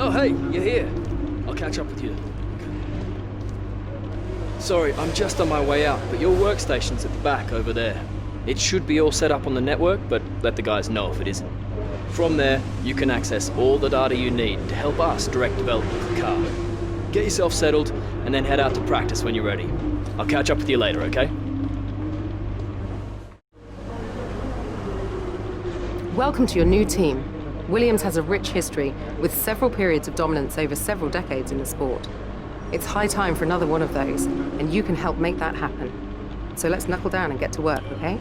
Oh, hey, you're here. I'll catch up with you. Sorry, I'm just on my way out, but your workstation's at the back over there. It should be all set up on the network, but let the guys know if it isn't. From there, you can access all the data you need to help us direct development of the car. Get yourself settled, and then head out to practice when you're ready. I'll catch up with you later, okay? Welcome to your new team. Williams has a rich history, with several periods of dominance over several decades in the sport. It's high time for another one of those, and you can help make that happen. So let's knuckle down and get to work, okay?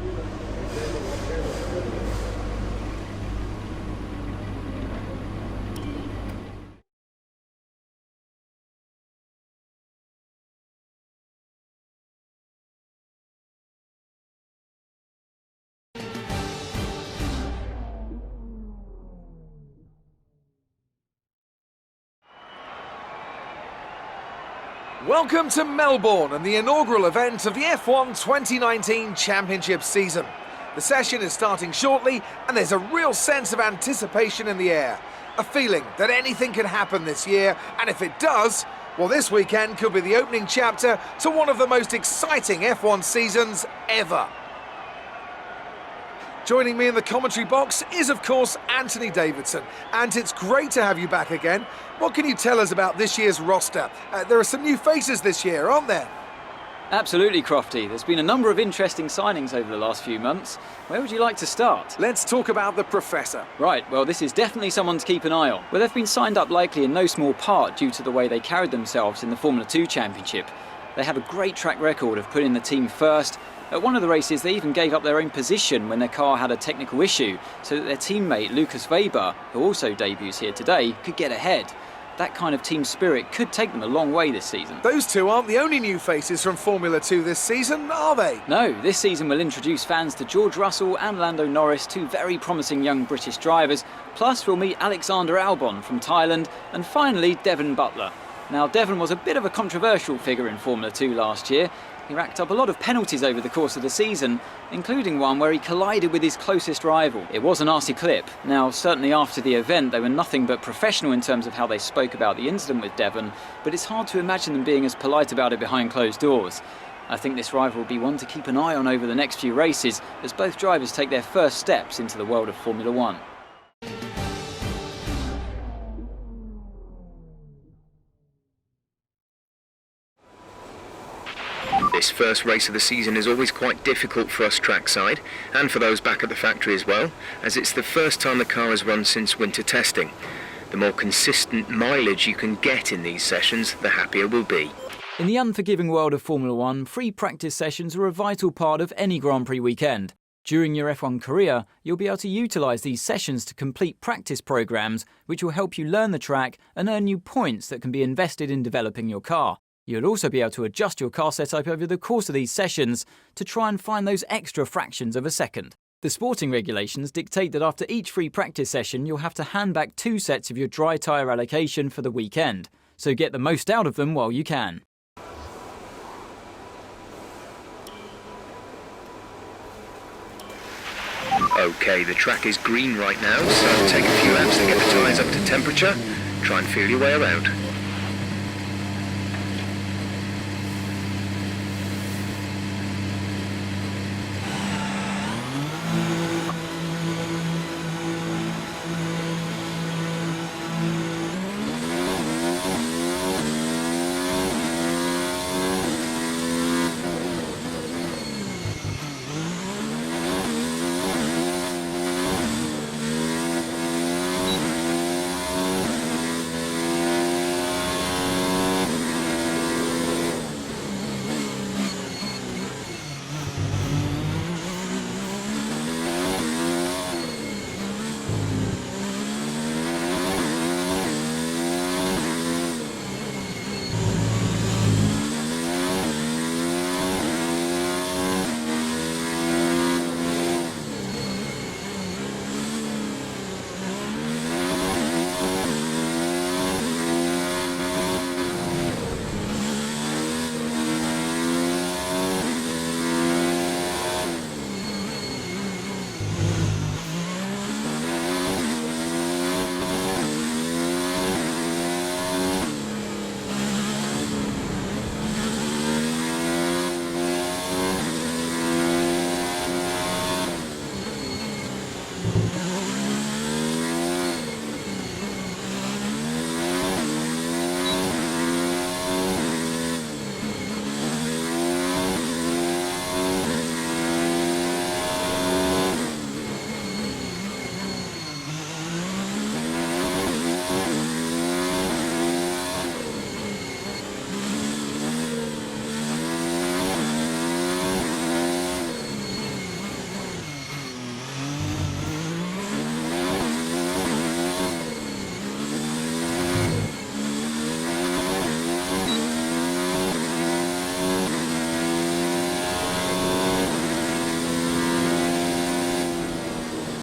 Welcome to Melbourne and the inaugural event of the F1 2019 Championship season. The session is starting shortly and there's a real sense of anticipation in the air. A feeling that anything can happen this year, and if it does, well, this weekend could be the opening chapter to one of the most exciting F1 seasons ever. Joining me in the commentary box is, of course, Anthony Davidson, and it's great to have you back again. What can you tell us about this year's roster? There are some new faces this year, aren't there? Absolutely, Crofty. There's been a number of interesting signings over the last few months. Where would you like to start? Let's talk about the Professor. Right, well, this is definitely someone to keep an eye on. Well, they've been signed up likely in no small part due to the way they carried themselves in the Formula 2 Championship. They have a great track record of putting the team first. At one of the races, they even gave up their own position when their car had a technical issue, so that their teammate Lucas Weber, who also debuts here today, could get ahead. That kind of team spirit could take them a long way this season. Those two aren't the only new faces from Formula 2 this season, are they? No, this season will introduce fans to George Russell and Lando Norris, two very promising young British drivers. Plus, we'll meet Alexander Albon from Thailand, and finally, Devon Butler. Now, Devon was a bit of a controversial figure in Formula 2 last year. He racked up a lot of penalties over the course of the season, including one where he collided with his closest rival. It was a nasty clip. Now, certainly after the event, they were nothing but professional in terms of how they spoke about the incident with Devon, but it's hard to imagine them being as polite about it behind closed doors. I think this rival will be one to keep an eye on over the next few races, as both drivers take their first steps into the world of Formula 1. This first race of the season is always quite difficult for us trackside, and for those back at the factory as well, as it's the first time the car has run since winter testing. The more consistent mileage you can get in these sessions, the happier we'll be. In the unforgiving world of Formula 1, free practice sessions are a vital part of any Grand Prix weekend. During your F1 career, you'll be able to utilise these sessions to complete practice programmes, which will help you learn the track and earn you points that can be invested in developing your car. You'll also be able to adjust your car setup over the course of these sessions to try and find those extra fractions of a second. The sporting regulations dictate that after each free practice session, you'll have to hand back 2 sets of your dry tyre allocation for the weekend, so get the most out of them while you can. Okay, the track is green right now, so take a few laps to get the tyres up to temperature. Try and feel your way around.